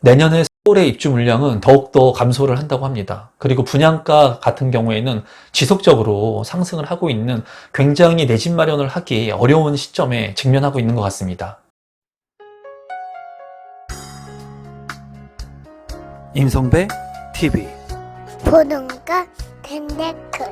내년에 서울의 입주 물량은 더욱더 감소를 한다고 합니다. 그리고 분양가 같은 경우에는 지속적으로 상승을 하고 있는 굉장히 내 집 마련을 하기 어려운 시점에 직면하고 있는 것 같습니다. 임성배 TV 보는가 덴데크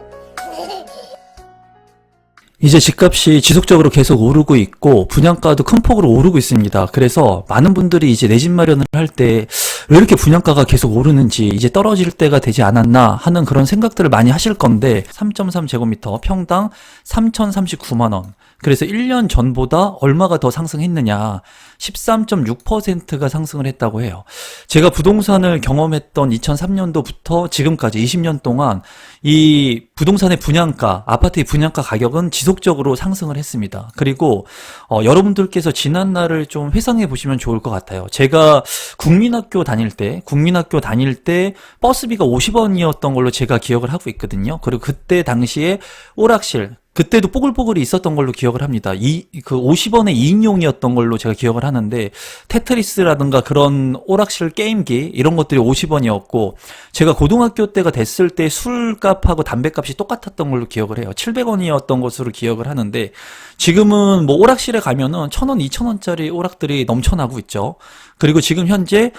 이제 집값이 지속적으로 계속 오르고 있고 분양가도 큰 폭으로 오르고 있습니다. 그래서 많은 분들이 이제 내 집 마련을 할 때 왜 이렇게 분양가가 계속 오르는지 이제 떨어질 때가 되지 않았나 하는 그런 생각들을 많이 하실 건데 3.3제곱미터 평당 3,039만 원. 그래서 1년 전보다 얼마가 더 상승했느냐? 13.6%가 상승을 했다고 해요. 제가 부동산을 경험했던 2003년도부터 지금까지 20년 동안 이 부동산의 분양가, 아파트의 분양가 가격은 지속적으로 상승을 했습니다. 그리고 여러분들께서 지난 날을 좀 회상해 보시면 좋을 것 같아요. 제가 국민학교 다닐 때 버스비가 50원이었던 걸로 제가 기억을 하고 있거든요. 그리고 그때 당시에 오락실, 그때도 뽀글뽀글이 있었던 걸로 기억을 합니다. 그 50원의 2인용이었던 걸로 제가 기억을 하는데, 테트리스라든가 그런 오락실 게임기, 이런 것들이 50원이었고, 제가 고등학교 때가 됐을 때 술값하고 담배값이 똑같았던 걸로 기억을 해요. 700원이었던 것으로 기억을 하는데, 지금은 뭐 오락실에 가면은 1,000원, 2,000원짜리 오락들이 넘쳐나고 있죠. 그리고 지금 현재,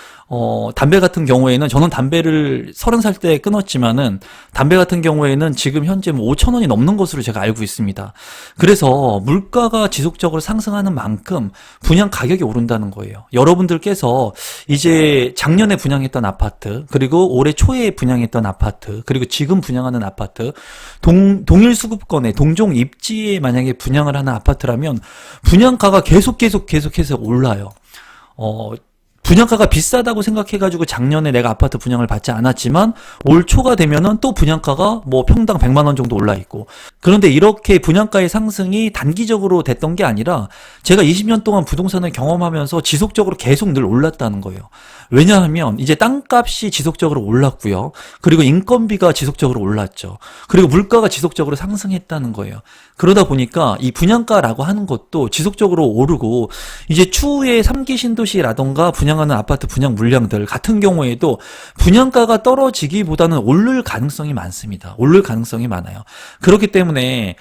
담배 같은 경우에는, 저는 담배를 30살 때 끊었지만은, 담배 같은 경우에는 지금 현재 뭐 5,000원이 넘는 것으로 제가 알고 있습니다. 그래서 물가가 지속적으로 상승하는 만큼 분양 가격이 오른다는 거예요. 여러분들께서 이제 작년에 분양했던 아파트, 그리고 올해 초에 분양했던 아파트, 그리고 지금 분양하는 아파트, 동일 수급권에, 동종 입지에 만약에 분양을 하는 아파트라면 분양가가 계속해서 올라요. 분양가가 비싸다고 생각해가지고 작년에 내가 아파트 분양을 받지 않았지만 올 초가 되면은 또 분양가가 뭐 평당 100만 원 정도 올라 있고, 그런데 이렇게 분양가의 상승이 단기적으로 됐던 게 아니라 제가 20년 동안 부동산을 경험하면서 지속적으로 계속 늘 올랐다는 거예요. 왜냐하면 이제 땅값이 지속적으로 올랐고요. 그리고 인건비가 지속적으로 올랐죠. 그리고 물가가 지속적으로 상승했다는 거예요. 그러다 보니까 이 분양가라고 하는 것도 지속적으로 오르고, 이제 추후에 3기 신도시라던가 분양하는 아파트 분양 물량들 같은 경우에도 분양가가 떨어지기보다는 오를 가능성이 많습니다. 오를 가능성이 많아요. 그렇기 때문에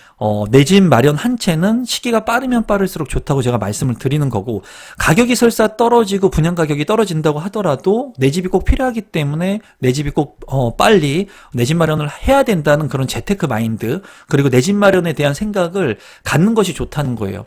내 집 마련 한 채는 시기가 빠르면 빠를수록 좋다고 제가 말씀을 드리는 거고, 가격이 설사 떨어지고 분양 가격이 떨어진다고 하더라도 내 집이 꼭 필요하기 때문에 내 집이 꼭 빨리 내 집 마련을 해야 된다는 그런 재테크 마인드, 그리고 내 집 마련에 대한 생각을 갖는 것이 좋다는 거예요.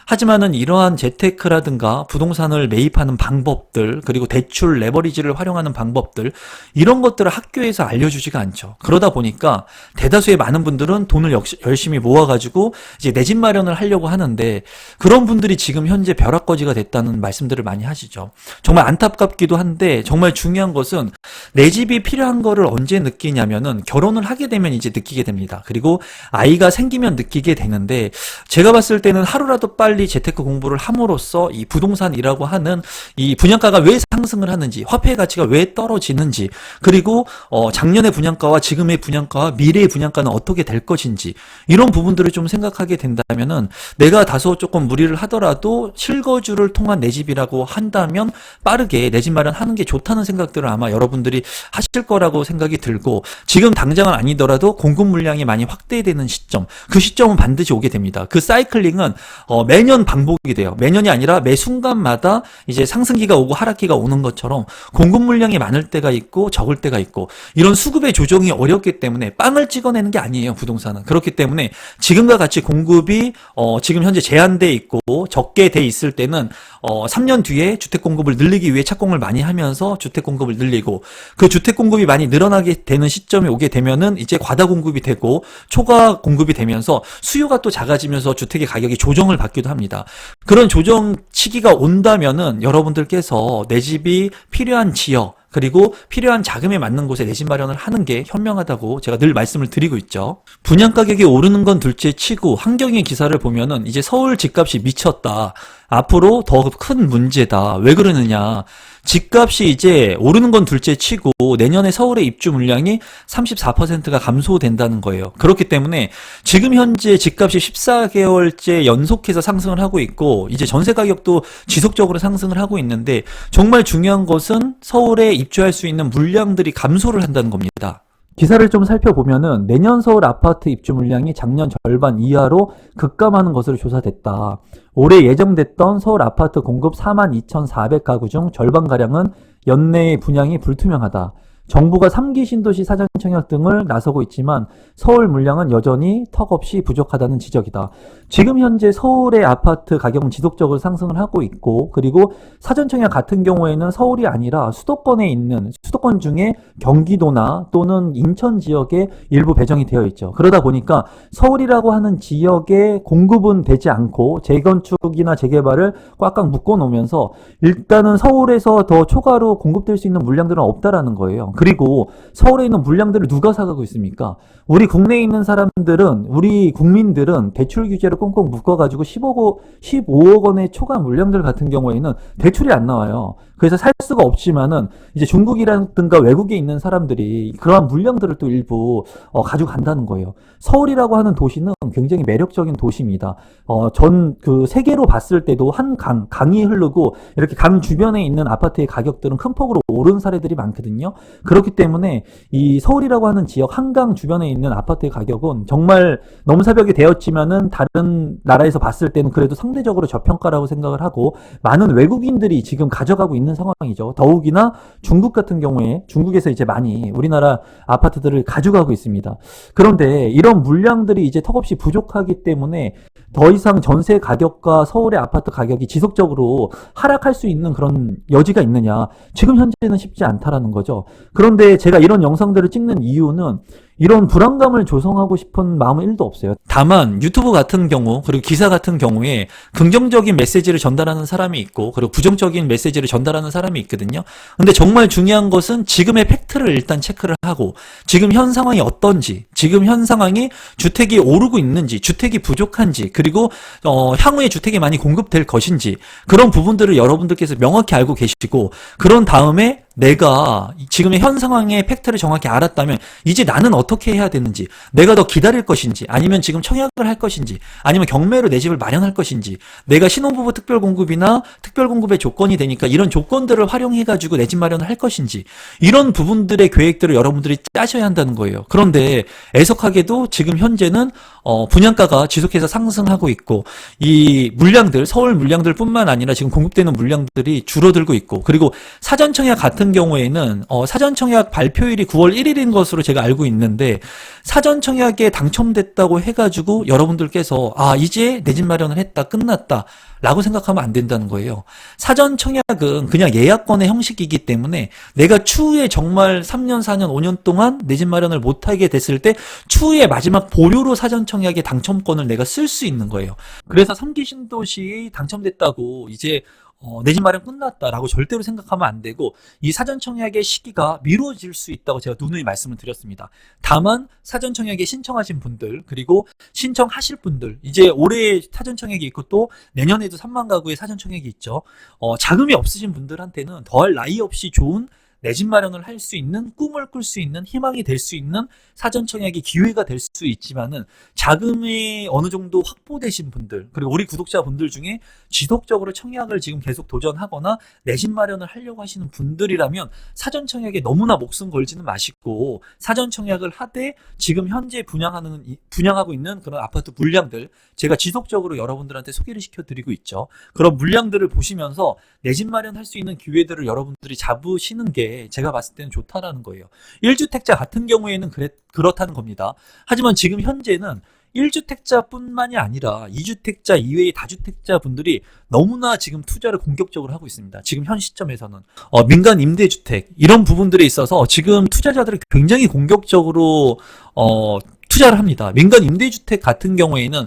하지만은 이러한 재테크라든가 부동산을 매입하는 방법들, 그리고 대출 레버리지를 활용하는 방법들, 이런 것들을 학교에서 알려주지가 않죠. 그러다 보니까 대다수의 많은 분들은 돈을 열심히 모아가지고 이제 내 집 마련을 하려고 하는데, 그런 분들이 지금 현재 벼락거지가 됐다는 말씀들을 많이 하시죠. 정말 안타깝기도 한데, 정말 중요한 것은 내 집이 필요한 거를 언제 느끼냐면은 결혼을 하게 되면 이제 느끼게 됩니다. 그리고 아이가 생기면 느끼게 되는데, 제가 봤을 때는 하루라도 빨리 재테크 공부를 함으로써 이 부동산이라고 하는 이 분양가가 왜 상승을 하는지, 화폐 가치가 왜 떨어지는지, 그리고 작년의 분양가와 지금의 분양가와 미래의 분양가는 어떻게 될 것인지, 이런 부분들을 좀 생각하게 된다면은 내가 다소 조금 무리를 하더라도 실거주를 통한 내 집이라고 한다면 빠르게 내 집 마련하는 게 좋다는 생각들을 아마 여러분들이 하실 거라고 생각이 들고, 지금 당장은 아니더라도 공급 물량이 많이 확대되는 시점, 그 시점은 반드시 오게 됩니다. 그 사이클링은 매년 반복이 돼요. 매년이 아니라 매 순간마다 이제 상승기가 오고 하락기가 오는 것처럼 공급 물량이 많을 때가 있고 적을 때가 있고, 이런 수급의 조정이 어렵기 때문에 빵을 찍어내는 게 아니에요, 부동산은. 그렇기 때문에 지금과 같이 공급이 지금 현재 제한돼 있고 적게 돼 있을 때는 3년 뒤에 주택 공급을 늘리기 위해 착공을 많이 하면서 주택 공급을 늘리고, 그 주택 공급이 많이 늘어나게 되는 시점이 오게 되면은 이제 과다 공급이 되고 초과 공급이 되면서 수요가 또 작아지면서 주택의 가격이 조정을 받기도 합니다. 그런 조정 시기가 온다면은 여러분들께서 내 집이 필요한 지역, 그리고 필요한 자금에 맞는 곳에 내 집 마련을 하는 게 현명하다고 제가 늘 말씀을 드리고 있죠. 분양 가격이 오르는 건 둘째 치고, 환경의 기사를 보면은 이제 서울 집값이 미쳤다, 앞으로 더 큰 문제다. 왜 그러느냐? 집값이 이제 오르는 건 둘째 치고 내년에 서울의 입주 물량이 34%가 감소된다는 거예요. 그렇기 때문에 지금 현재 집값이 14개월째 연속해서 상승을 하고 있고 이제 전세 가격도 지속적으로 상승을 하고 있는데 정말 중요한 것은 서울에 입주할 수 있는 물량들이 감소를 한다는 겁니다. 기사를 좀 살펴보면은 내년 서울 아파트 입주 물량이 작년 절반 이하로 급감하는 것으로 조사됐다. 올해 예정됐던 서울 아파트 공급 42,400가구 중 절반가량은 연내의 분양이 불투명하다. 정부가 3기 신도시 사전 청약 등을 나서고 있지만 서울 물량은 여전히 턱없이 부족하다는 지적이다. 지금 현재 서울의 아파트 가격은 지속적으로 상승을 하고 있고 그리고 사전 청약 같은 경우에는 서울이 아니라 수도권에 있는 수도권 중에 경기도나 또는 인천 지역에 일부 배정이 되어 있죠. 그러다 보니까 서울이라고 하는 지역에 공급은 되지 않고 재건축이나 재개발을 꽉꽉 묶어 놓으면서 일단은 서울에서 더 초과로 공급될 수 있는 물량들은 없다라는 거예요. 그리고 서울에 있는 물량들을 누가 사가고 있습니까? 우리 국내에 있는 사람들은, 우리 국민들은 대출 규제를 꽁꽁 묶어가지고 15억 원의 초과 물량들 같은 경우에는 대출이 안 나와요. 그래서 살 수가 없지만은 이제 중국이라든가 외국에 있는 사람들이 그러한 물량들을 또 일부 가져간다는 거예요. 서울이라고 하는 도시는 굉장히 매력적인 도시입니다. 전 그 세계로 봤을 때도 한 강이 흐르고 이렇게 강 주변에 있는 아파트의 가격들은 큰 폭으로 오른 사례들이 많거든요. 그렇기 때문에 이 서울이라고 하는 지역 한강 주변에 있는 아파트의 가격은 정말 넘사벽이 되었지만은 다른 나라에서 봤을 때는 그래도 상대적으로 저평가라고 생각을 하고 많은 외국인들이 지금 가져가고 있는 상황이죠. 더욱이나 중국 같은 경우에 중국에서 이제 많이 우리나라 아파트들을 가져가고 있습니다. 그런데 이런 물량들이 이제 턱없이 부족하기 때문에 더 이상 전세 가격과 서울의 아파트 가격이 지속적으로 하락할 수 있는 그런 여지가 있느냐? 지금 현재는 쉽지 않다라는 거죠. 그런데 제가 이런 영상들을 찍는 이유는 이런 불안감을 조성하고 싶은 마음은 1도 없어요. 다만 유튜브 같은 경우 그리고 기사 같은 경우에 긍정적인 메시지를 전달하는 사람이 있고 그리고 부정적인 메시지를 전달하는 사람이 있거든요. 근데 정말 중요한 것은 지금의 팩트를 일단 체크를 하고 지금 현 상황이 어떤지, 지금 현 상황이 주택이 오르고 있는지, 주택이 부족한지, 그리고 향후에 주택이 많이 공급될 것인지 그런 부분들을 여러분들께서 명확히 알고 계시고 그런 다음에 내가 지금의 현 상황의 팩트를 정확히 알았다면 이제 나는 어떻게 해야 되는지, 내가 더 기다릴 것인지, 아니면 지금 청약을 할 것인지, 아니면 경매로 내 집을 마련할 것인지, 내가 신혼부부 특별공급이나 특별공급의 조건이 되니까 이런 조건들을 활용해가지고 내 집 마련을 할 것인지 이런 부분들의 계획들을 여러분들이 짜셔야 한다는 거예요. 그런데 애석하게도 지금 현재는 분양가가 지속해서 상승하고 있고 이 물량들, 서울 물량들 뿐만 아니라 지금 공급되는 물량들이 줄어들고 있고 그리고 사전청약 같은 경우에는 사전청약 발표일이 9월 1일인 것으로 제가 알고 있는데 사전청약에 당첨됐다고 해가지고 여러분들께서 이제 내 집 마련을 했다 끝났다 라고 생각하면 안 된다는 거예요. 사전청약은 그냥 예약권의 형식이기 때문에 내가 추후에 정말 3년, 4년, 5년 동안 내 집 마련을 못하게 됐을 때 추후에 마지막 보류로 사전청약의 당첨권을 내가 쓸 수 있는 거예요. 그래서 3기 신도시 당첨됐다고 이제 내 집 마련 끝났다라고 절대로 생각하면 안 되고 이 사전청약의 시기가 미뤄질 수 있다고 제가 누누이 말씀을 드렸습니다. 다만 사전청약에 신청하신 분들 그리고 신청하실 분들 이제 올해 사전청약이 있고 또 내년에도 3만 가구의 사전청약이 있죠. 자금이 없으신 분들한테는 더할 나위 없이 좋은 내 집 마련을 할 수 있는 꿈을 꿀 수 있는 희망이 될 수 있는 사전청약의 기회가 될 수 있지만은 자금이 어느 정도 확보되신 분들 그리고 우리 구독자분들 중에 지속적으로 청약을 지금 계속 도전하거나 내 집 마련을 하려고 하시는 분들이라면 사전청약에 너무나 목숨 걸지는 마시고 사전청약을 하되 지금 현재 분양하고 있는 그런 아파트 물량들 제가 지속적으로 여러분들한테 소개를 시켜드리고 있죠. 그런 물량들을 보시면서 내 집 마련할 수 있는 기회들을 여러분들이 잡으시는 게 제가 봤을 때는 좋다라는 거예요. 1주택자 같은 경우에는 그렇다는 겁니다. 하지만 지금 현재는 1주택자뿐만이 아니라 2주택자 이외의 다주택자 분들이 너무나 지금 투자를 공격적으로 하고 있습니다. 지금 현 시점에서는 민간 임대주택 이런 부분들에 있어서 지금 투자자들이 굉장히 공격적으로 투자를 합니다. 민간 임대주택 같은 경우에는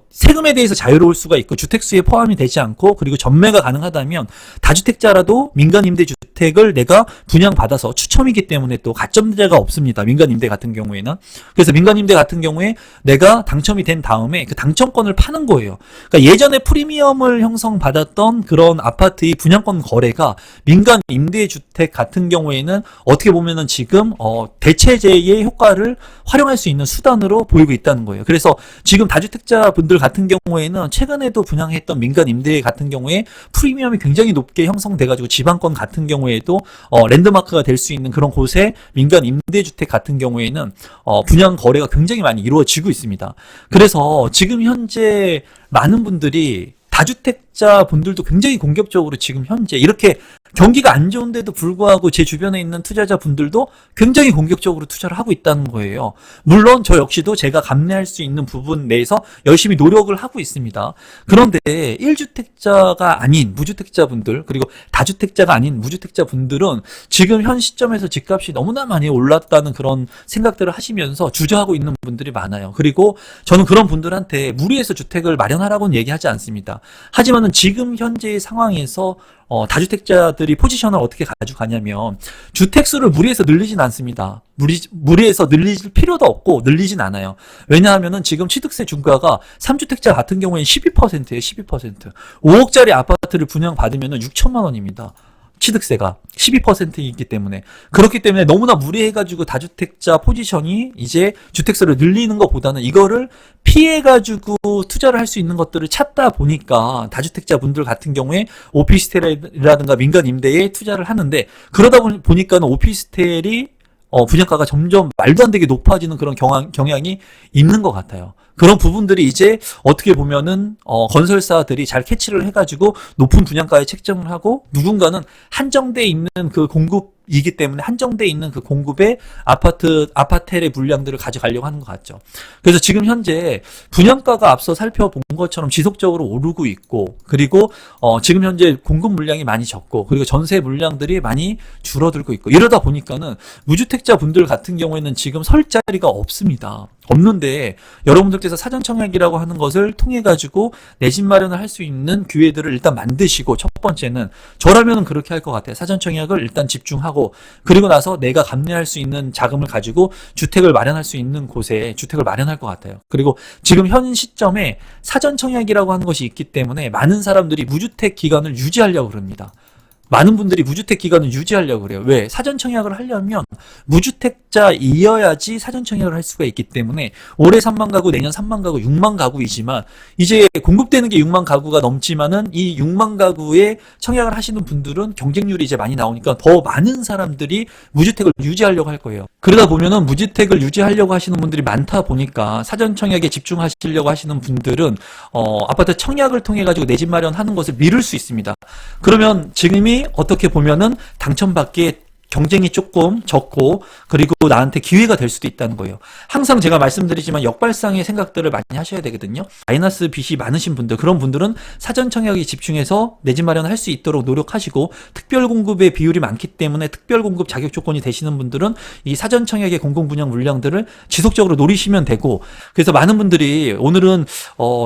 세금에 대해서 자유로울 수가 있고 주택수에 포함이 되지 않고 그리고 전매가 가능하다면 다주택자라도 민간 임대주택을 내가 분양받아서 추첨이기 때문에 또 가점제가 없습니다. 민간 임대 같은 경우에는. 그래서 민간 임대 같은 경우에 내가 당첨이 된 다음에 그 당첨권을 파는 거예요. 그러니까 예전에 프리미엄을 형성받았던 그런 아파트의 분양권 거래가 민간 임대주택 같은 경우에는 어떻게 보면은 지금 대체제의 효과를 활용할 수 있는 수단으로 보이고 있다는 거예요. 그래서 지금 다주택자 분들 같은 경우에는 최근에도 분양했던 민간 임대 같은 경우에 프리미엄이 굉장히 높게 형성돼가지고 지방권 같은 경우에도 랜드마크가 될 수 있는 그런 곳에 민간 임대주택 같은 경우에는 분양 거래가 굉장히 많이 이루어지고 있습니다. 그래서 지금 현재 많은 분들이 다주택자 분들도 굉장히 공격적으로 지금 현재 이렇게 경기가 안 좋은데도 불구하고 제 주변에 있는 투자자 분들도 굉장히 공격적으로 투자를 하고 있다는 거예요. 물론 저 역시도 제가 감내할 수 있는 부분 내에서 열심히 노력을 하고 있습니다. 그런데 1주택자가 아닌 무주택자 분들 그리고 다주택자가 아닌 무주택자 분들은 지금 현 시점에서 집값이 너무나 많이 올랐다는 그런 생각들을 하시면서 주저하고 있는 분들이 많아요. 그리고 저는 그런 분들한테 무리해서 주택을 마련하라고는 얘기하지 않습니다. 하지만은 지금 현재의 상황에서 다주택자들이 포지션을 어떻게 가져가냐면 주택수를 무리해서 늘리진 않습니다. 무리해서 늘릴 필요도 없고 늘리진 않아요. 왜냐하면은 지금 취득세 중과가 3주택자 같은 경우에는 12%예요. 12%. 5억짜리 아파트를 분양받으면은 6천만 원입니다. 취득세가 12%이기 때문에 그렇기 때문에 너무나 무리해가지고 다주택자 포지션이 이제 주택수를 늘리는 것보다는 이거를 피해가지고 투자를 할 수 있는 것들을 찾다 보니까 다주택자 분들 같은 경우에 오피스텔이라든가 민간 임대에 투자를 하는데 그러다 보니까는 오피스텔이 분양가가 점점 말도 안 되게 높아지는 그런 경향이 있는 것 같아요. 그런 부분들이 이제 어떻게 보면은 건설사들이 잘 캐치를 해가지고 높은 분양가에 책정을 하고 누군가는 한정돼 있는 그 공급이기 때문에 한정돼 있는 그 공급의 아파텔의 물량들을 가져가려고 하는 것 같죠. 그래서 지금 현재 분양가가 앞서 살펴본 것처럼 지속적으로 오르고 있고 그리고 지금 현재 공급 물량이 많이 적고 그리고 전세 물량들이 많이 줄어들고 있고 이러다 보니까는 무주택자 분들 같은 경우에는 지금 설 자리가 없습니다. 없는데 여러분들께서 사전 청약이라고 하는 것을 통해 가지고 내 집 마련을 할 수 있는 기회들을 일단 만드시고 첫 번째는 저라면은 그렇게 할 것 같아요. 사전 청약을 일단 집중하고 그리고 나서 내가 감내할 수 있는 자금을 가지고 주택을 마련할 수 있는 곳에 주택을 마련할 것 같아요. 그리고 지금 현 시점에 사전 청약이라고 하는 것이 있기 때문에 많은 사람들이 무주택 기간을 유지하려고 그럽니다. 많은 분들이 무주택 기간을 유지하려고 그래요. 왜? 사전 청약을 하려면 무주택자이어야지 사전 청약을 할 수가 있기 때문에 올해 3만 가구, 내년 3만 가구, 6만 가구이지만 이제 공급되는 게 6만 가구가 넘지만은 이 6만 가구에 청약을 하시는 분들은 경쟁률이 이제 많이 나오니까 더 많은 사람들이 무주택을 유지하려고 할 거예요. 그러다 보면은 무주택을 유지하려고 하시는 분들이 많다 보니까 사전 청약에 집중하시려고 하시는 분들은 아파트 청약을 통해 가지고 내 집 마련하는 것을 미룰 수 있습니다. 그러면 지금이 어떻게 보면은 당첨받기에 경쟁이 조금 적고 그리고 나한테 기회가 될 수도 있다는 거예요. 항상 제가 말씀드리지만 역발상의 생각들을 많이 하셔야 되거든요. 마이너스 빚이 많으신 분들 그런 분들은 사전 청약에 집중해서 내 집 마련을 할 수 있도록 노력하시고 특별 공급의 비율이 많기 때문에 특별 공급 자격 조건이 되시는 분들은 이 사전 청약의 공공 분양 물량들을 지속적으로 노리시면 되고 그래서 많은 분들이 오늘은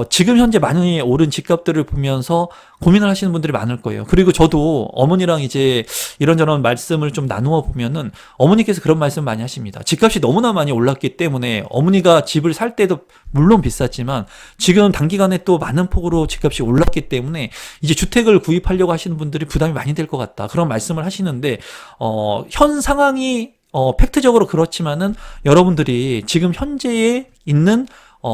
지금 현재 많이 오른 집값들을 보면서 고민을 하시는 분들이 많을 거예요. 그리고 저도 어머니랑 이제 이런저런 말씀을 좀 나누어 보면은 어머니께서 그런 말씀 많이 하십니다. 집값이 너무나 많이 올랐기 때문에 어머니가 집을 살 때도 물론 비쌌지만 지금 단기간에 또 많은 폭으로 집값이 올랐기 때문에 이제 주택을 구입하려고 하시는 분들이 부담이 많이 될 것 같다. 그런 말씀을 하시는데 현 상황이 팩트적으로 그렇지만은 여러분들이 지금 현재에 있는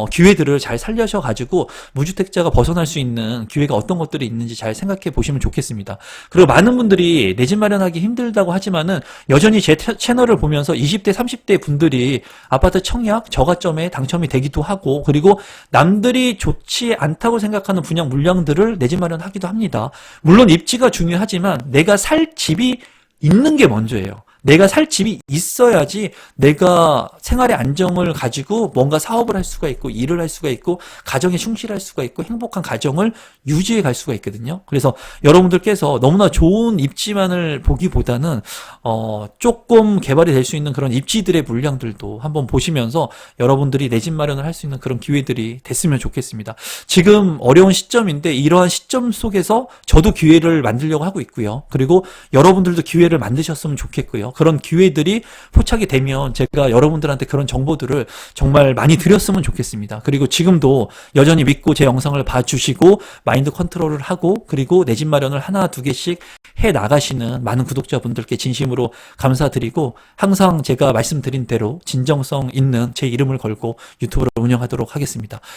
기회들을 잘 살려셔가지고 무주택자가 벗어날 수 있는 기회가 어떤 것들이 있는지 잘 생각해 보시면 좋겠습니다. 그리고 많은 분들이 내 집 마련하기 힘들다고 하지만은 여전히 제 채널을 보면서 20대, 30대 분들이 아파트 청약 저가점에 당첨이 되기도 하고 그리고 남들이 좋지 않다고 생각하는 분양 물량들을 내 집 마련하기도 합니다. 물론 입지가 중요하지만 내가 살 집이 있는 게 먼저예요. 내가 살 집이 있어야지 내가 생활의 안정을 가지고 뭔가 사업을 할 수가 있고 일을 할 수가 있고 가정에 충실할 수가 있고 행복한 가정을 유지해 갈 수가 있거든요. 그래서 여러분들께서 너무나 좋은 입지만을 보기보다는 조금 개발이 될 수 있는 그런 입지들의 물량들도 한번 보시면서 여러분들이 내 집 마련을 할 수 있는 그런 기회들이 됐으면 좋겠습니다. 지금 어려운 시점인데 이러한 시점 속에서 저도 기회를 만들려고 하고 있고요. 그리고 여러분들도 기회를 만드셨으면 좋겠고요. 그런 기회들이 포착이 되면 제가 여러분들한테 그런 정보들을 정말 많이 드렸으면 좋겠습니다. 그리고 지금도 여전히 믿고 제 영상을 봐주시고 마인드 컨트롤을 하고 그리고 내 집 마련을 하나 두 개씩 해 나가시는 많은 구독자분들께 진심으로 감사드리고 항상 제가 말씀드린 대로 진정성 있는 제 이름을 걸고 유튜브를 운영하도록 하겠습니다.